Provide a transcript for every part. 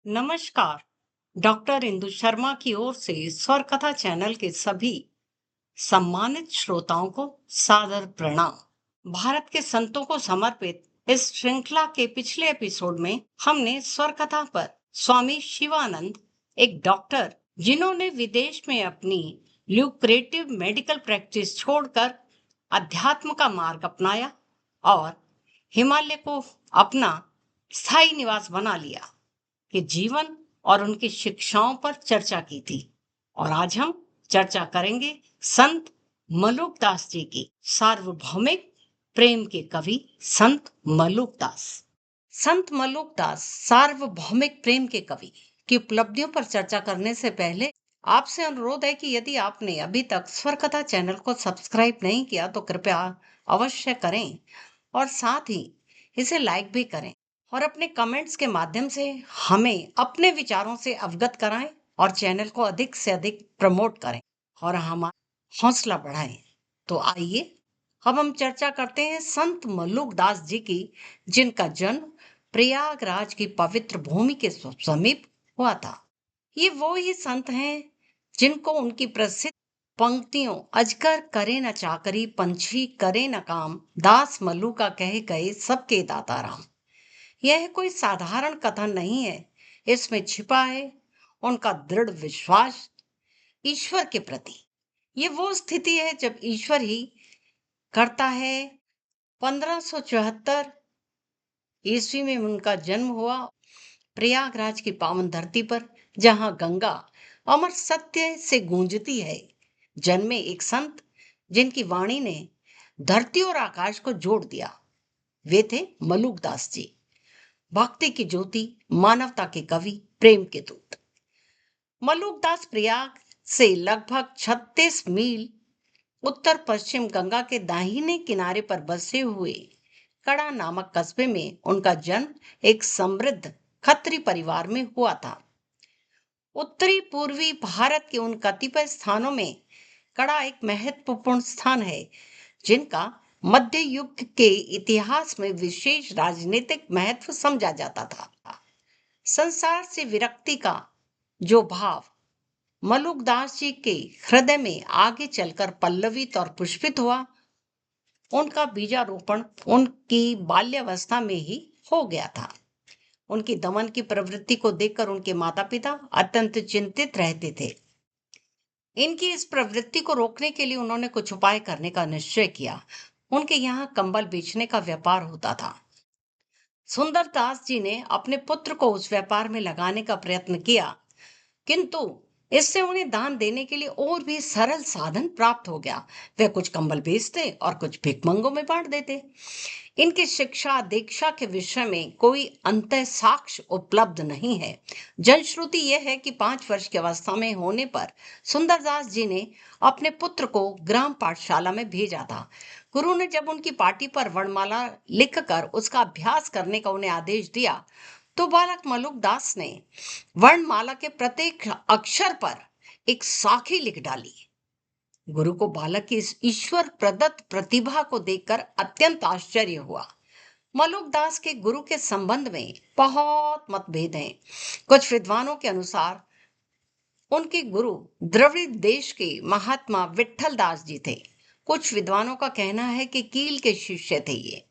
नमस्कार। डॉक्टर इंदु शर्मा की ओर से स्वर कथा चैनल के सभी सम्मानित श्रोताओं को सादर प्रणाम। भारत के संतों को समर्पित इस श्रृंखला के पिछले एपिसोड में हमने स्वर कथा पर स्वामी शिवानंद, एक डॉक्टर जिन्होंने विदेश में अपनी ल्यूक्रेटिव मेडिकल प्रैक्टिस छोड़कर अध्यात्म का मार्ग अपनाया और हिमालय को अपना स्थायी निवास बना लिया, के जीवन और उनकी शिक्षाओं पर चर्चा की थी। और आज हम चर्चा करेंगे संत मलुकदास जी की, सार्वभौमिक प्रेम के कवि संत मलुकदास। संत मलुकदास सार्वभौमिक प्रेम के कवि की उपलब्धियों पर चर्चा करने से पहले आपसे अनुरोध है कि यदि आपने अभी तक स्वर कथा चैनल को सब्सक्राइब नहीं किया तो कृपया अवश्य करें और साथ ही इसे लाइक भी करें और अपने कमेंट्स के माध्यम से हमें अपने विचारों से अवगत कराएं और चैनल को अधिक से अधिक प्रमोट करें और हमारा हौसला बढ़ाएं। तो आइए अब हम चर्चा करते हैं संत मल्लुकदास जी की, जिनका जन्म प्रयागराज की पवित्र भूमि के समीप हुआ था। ये वो ही संत हैं जिनको उनकी प्रसिद्ध पंक्तियों अजगर करे न चाकरी, पंछी करे न काम, दास मल्लू का कहे गए सबके दाता राम। यह कोई साधारण कथन नहीं है। इसमें छिपा है उनका दृढ़ विश्वास ईश्वर के प्रति। ये वो स्थिति है जब ईश्वर ही करता है। 1574 ईस्वी में उनका जन्म हुआ प्रयागराज की पावन धरती पर, जहां गंगा अमर सत्य से गूंजती है। जन्मे एक संत जिनकी वाणी ने धरती और आकाश को जोड़ दिया। वे थे मलुकदास जी, भक्ति की ज्योति, मानवता के कवि, प्रेम के दूत। मलुकदास प्रयाग से लगभग 36 मील उत्तर पश्चिम गंगा के दाहिने किनारे पर बसे हुए कड़ा नामक कस्बे में उनका जन्म एक समृद्ध खत्री परिवार में हुआ था। उत्तरी पूर्वी भारत के उन कतिपय स्थानों में कड़ा एक महत्वपूर्ण स्थान है जिनका मध्य युग के इतिहास में विशेष राजनीतिक महत्व समझा जाता था। संसार से विरक्ति का जो भाव मलुकदास जी के हृदय में आगे चलकर पल्लवित और पुष्पित हुआ, उनका बीजारोपण उनकी बाल्यावस्था में ही हो गया था। उनकी दमन की प्रवृत्ति को देखकर उनके माता पिता अत्यंत चिंतित रहते थे। इनकी इस प्रवृत्ति को रोकने के लिए उन्होंने कुछ उपाय करने का निश्चय किया। उनके यहाँ कंबल बेचने का व्यापार होता था। सुंदरदास जी ने अपने पुत्र को उस व्यापार में लगाने का प्रयत्न किया, किंतु इससे उन्हें दान देने के लिए और भी सरल साधन प्राप्त हो गया। वे कुछ कंबल बेचते और कुछ भिखमंगों में बांट देते। इनकी शिक्षा दीक्षा के विषय में कोई अंतः साक्ष्य उपलब्ध नहीं है। जनश्रुति यह है कि 5 वर्ष की अवस्था में होने पर सुंदरदास जी ने अपने पुत्र को ग्राम पाठशाला में भेजा था। गुरु ने जब उनकी पाटी पर वर्णमाला लिखकर उसका अभ्यास करने का उन्हें आदेश दिया तो बालक मलुकदास ने वर्णमाला के प्रत्येक अक्षर पर एक साखी लिख डाली। गुरु को बालक की इस ईश्वर प्रदत्त प्रतिभा को देखकर अत्यंत आश्चर्य हुआ। मलुकदास के गुरु के संबंध में बहुत मतभेद हैं। कुछ विद्वानों के अनुसार उनके गुरु द्रविड़ देश के महात्मा विठल दास जी थे। कुछ विद्वानों का कहना है कि कील के शिष्य थे ये।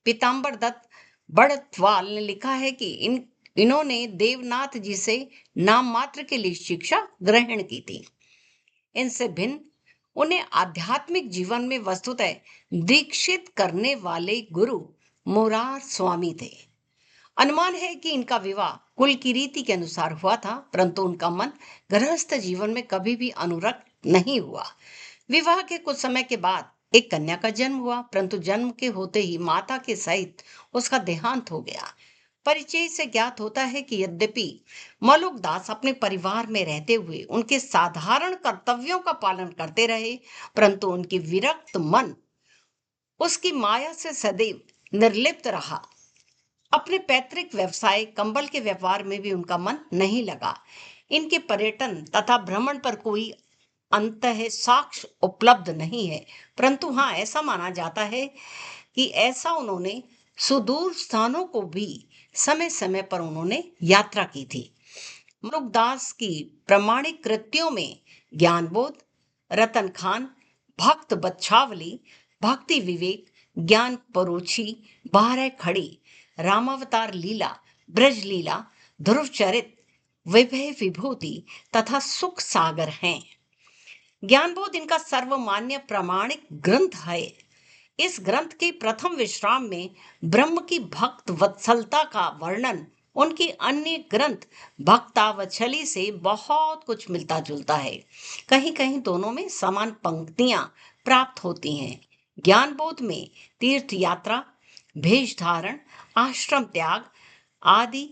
पीताम्बर दत्त बड़त्वाल ने लिखा है कि इन्होंने देवनाथ जी से नाम मात्र के लिए शिक्षा ग्रहण की थी। इनसे भिन्न उन्हें आध्यात्मिक जीवन में वस्तुतः दीक्षित करने वाले गुरु मुरार स्वामी थे। अनुमान है कि इनका विवाह कुल की रीति के अनुसार हुआ था, परंतु उनका मन गृहस्थ जीवन में कभी भी अनुरक्त नहीं हुआ। विवाह के कुछ समय के बाद एक कन्या का जन्म हुआ, परंतु जन्म के होते ही माता के सहित उसका देहांत हो गया। परिचय से ज्ञात होता है कि यद्यपि मलुकदास अपने परिवार में रहते हुए उनके साधारण कर्तव्यों का पालन करते रहे, परंतु उनकी विरक्त मन उसकी माया से सदैव निर्लिप्त रहा। अपने पैतृक व्यवसाय कंबल के व्यापार में भी उनका मन नहीं लगा। इनके पर्यटन तथा भ्रमण पर कोई अंतः साक्ष्य उपलब्ध नहीं है, परंतु हाँ, ऐसा माना जाता है कि ऐसा उन्होंने सुदूर स्थानों को भी समय समय पर उन्होंने यात्रा की थी। मलुकदास की प्रामाणिक कृतियों में ज्ञानबोध, रतन खान, भक्त बच्छावली, भक्ति विवेक, ज्ञान परोछी, बारह खड़ी, रामावतार लीला, ब्रज लीला, ध्रुव चरित, विभय विभूति तथा सुख सागर हैं। ज्ञानबोध इनका सर्वमान्य प्रामाणिक ग्रंथ है। इस ग्रंथ के प्रथम विश्राम में ब्रह्म की भक्त वत्सलता का वर्णन उनकी अन्य ग्रंथ भक्तावछली से बहुत कुछ मिलता जुलता है। कहीं कहीं दोनों में समान पंक्तियां प्राप्त होती हैं। ज्ञानबोध में तीर्थ यात्रा, भेष धारण, आश्रम त्याग आदि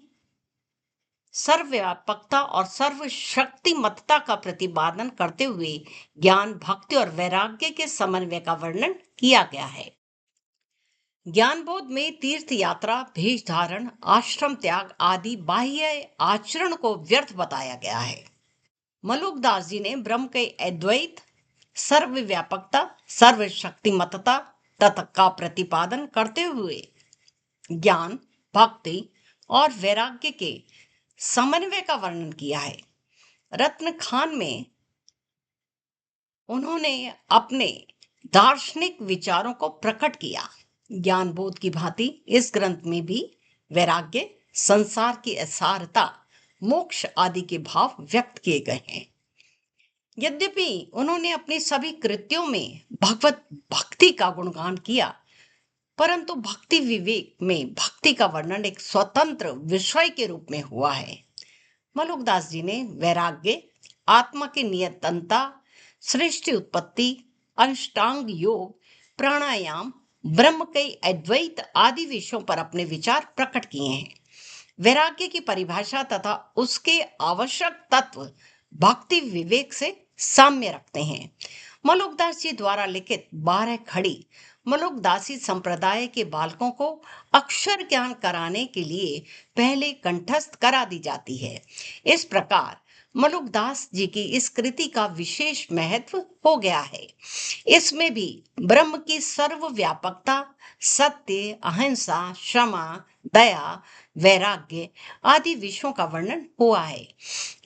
सर्वव्यापकता और सर्वशक्तिमत्ता का प्रतिपादन करते हुए ज्ञान, भक्ति और वैराग्य के समन्वय का वर्णन किया गया है। ज्ञानबोध में तीर्थ यात्रा, भेष धारण, आश्रम त्याग आदि बाह्य आचरण को व्यर्थ बताया गया है। मलुकदास जी ने ब्रह्म के अद्वैत, सर्वव्यापकता, सर्वशक्तिमत्ता तथा का प्रतिपादन करते हुए ज्ञान, भक्ति और वैराग्य के समन्वय का वर्णन किया है। रत्न खान में उन्होंने अपने दार्शनिक विचारों को प्रकट किया। ज्ञानबोध की भांति इस ग्रंथ में भी वैराग्य, संसार की असारता, मोक्ष आदि के भाव व्यक्त किए गए हैं। यद्यपि उन्होंने अपनी सभी कृतियों में भगवत भक्ति का गुणगान किया, परंतु भक्ति विवेक में भक्ति का वर्णन एक स्वतंत्र विषय के रूप में हुआ है। मलुकदास जी ने वैराग्य, आत्मा की नियतनता, सृष्टि उत्पत्ति, अष्टांग योग, प्राणायाम, ब्रह्म के अद्वैत आदि विषयों पर अपने विचार प्रकट किए हैं। वैराग्य की परिभाषा तथा उसके आवश्यक तत्व भक्ति विवेक से साम्य रखते हैं। मलुकदास जी द्वारा लिखित 12 खड़ी मलुकदासी संप्रदाय के बालकों को अक्षर ज्ञान कराने के लिए पहले कंठस्थ करा दी जाती है। इस प्रकार मलुकदास जी की इस कृति का विशेष महत्व हो गया है। इसमें भी ब्रह्म की सर्वव्यापकता, सत्य, अहिंसा, क्षमा, दया, वैराग्य आदि विषयों का वर्णन हुआ है।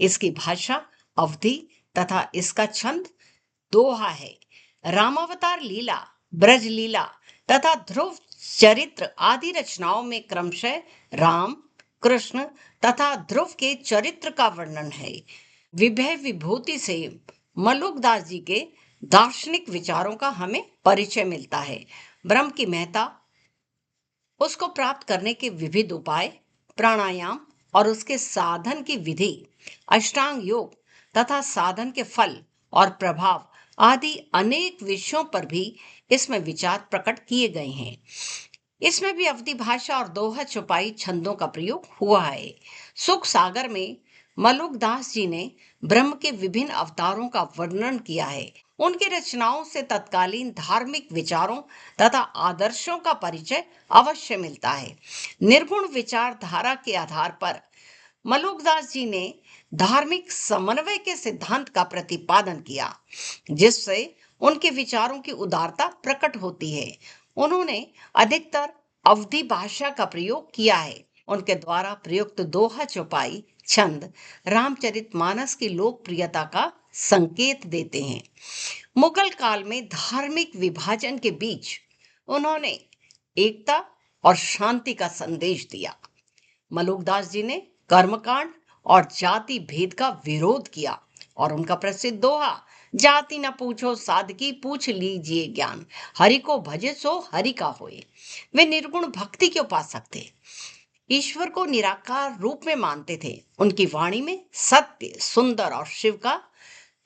इसकी भाषा अवधि तथा इसका छंद दोहा है। रामावतार लीला, ब्रज लीला तथा ध्रुव चरित्र आदि रचनाओं में क्रमशः राम, कृष्ण तथा ध्रुव के चरित्र का वर्णन है। विभय विभूति से मलुकदास जी के दार्शनिक विचारों का हमें परिचय मिलता है। ब्रह्म की महत्ता, उसको प्राप्त करने के विविध उपाय, प्राणायाम और उसके साधन की विधि, अष्टांग योग तथा साधन के फल और प्रभाव आदि अनेक विषयों पर भी इसमें विचार प्रकट किए गए हैं। इसमें भी अवधि भाषा और दोहा छुपाई छंदों का प्रयोग हुआ है। सुख सागर में मलुकदास जी ने ब्रह्म के विभिन्न अवतारों का वर्णन किया है। उनकी रचनाओं से तत्कालीन धार्मिक विचारों तथा आदर्शों का परिचय अवश्य मिलता है। निर्गुण विचारधारा के आधार पर मलुकदास जी ने धार्मिक समन्वय के सिद्धांत का प्रतिपादन किया, जिससे उनके विचारों की उदारता प्रकट होती है। उन्होंने अधिकतर अवधि भाषा का प्रयोग किया है। उनके द्वारा प्रयुक्त दोहा चौपाई छंद रामचरितमानस की लोकप्रियता का संकेत देते हैं। मुगल काल में धार्मिक विभाजन के बीच उन्होंने एकता और शांति का संदेश दिया। मलुकदास जी ने कर्मकांड और जाति भेद का विरोध किया और उनका प्रसिद्ध दोहा जाति न पूछो सादगी पूछ लीजिए ज्ञान, हरि को भजे सो हरि का होए। वे निर्गुण भक्ति के उपासक थे, ईश्वर को निराकार रूप में मानते थे। उनकी वाणी में सत्य, सुंदर और शिव का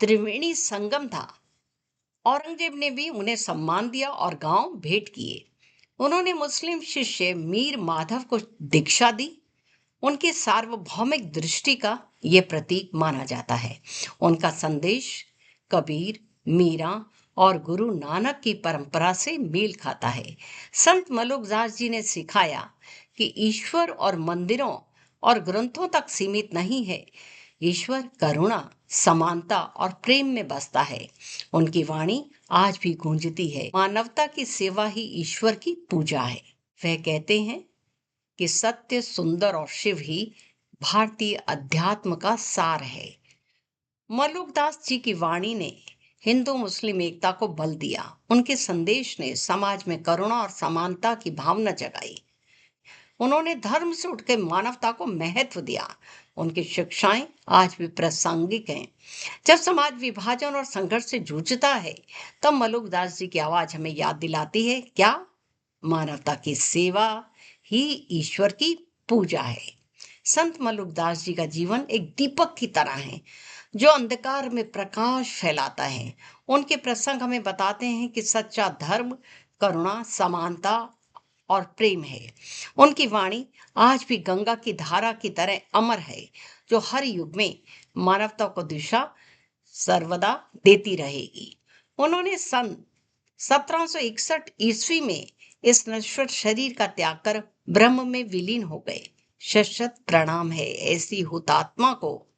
त्रिवेणी संगम था। औरंगजेब ने भी उन्हें सम्मान दिया और गांव भेंट किए। उन्होंने मुस्लिम शिष्य मीर माधव को दीक्षा दी। उनकी सार्वभौमिक दृष्टि का यह प्रतीक माना जाता है। उनका संदेश कबीर, मीरा और गुरु नानक की परंपरा से मेल खाता है। संत मलुकदास जी ने सिखाया कि ईश्वर और मंदिरों और ग्रंथों तक सीमित नहीं है। ईश्वर करुणा, समानता और प्रेम में बसता है। उनकी वाणी आज भी गूंजती है। मानवता की सेवा ही ईश्वर की पूजा है। वह कहते हैं कि सत्य, सुंदर और शिव ही भारतीय अध्यात्म का सार है। मलुकदास जी की वाणी ने हिंदू मुस्लिम एकता को बल दिया। उनके संदेश ने समाज में करुणा और समानता की भावना जगाई। उन्होंने धर्म से उठकर मानवता को महत्व दिया। उनकी शिक्षाएं आज भी प्रासंगिक हैं। जब समाज विभाजन और संघर्ष से जूझता है, तब मलुकदास जी की आवाज हमें याद दिलाती है क्या? मानवता की सेवा ही ईश्वर की पूजा है। संत मलुकदास जी का जीवन एक दीपक की तरह है जो अंधकार में प्रकाश फैलाता है। उनके प्रसंग हमें बताते हैं कि सच्चा धर्म करुणा, समानता और प्रेम है। उनकी वाणी आज भी गंगा की धारा की तरह अमर है, जो हर युग में मानवता को दिशा सर्वदा देती रहेगी। उन्होंने सन 1761 ईस्वी में इस नश्वर शरीर का त्याग कर ब्रह्म में विलीन हो गए। शत शत प्रणाम है ऐसी हुतात्मा को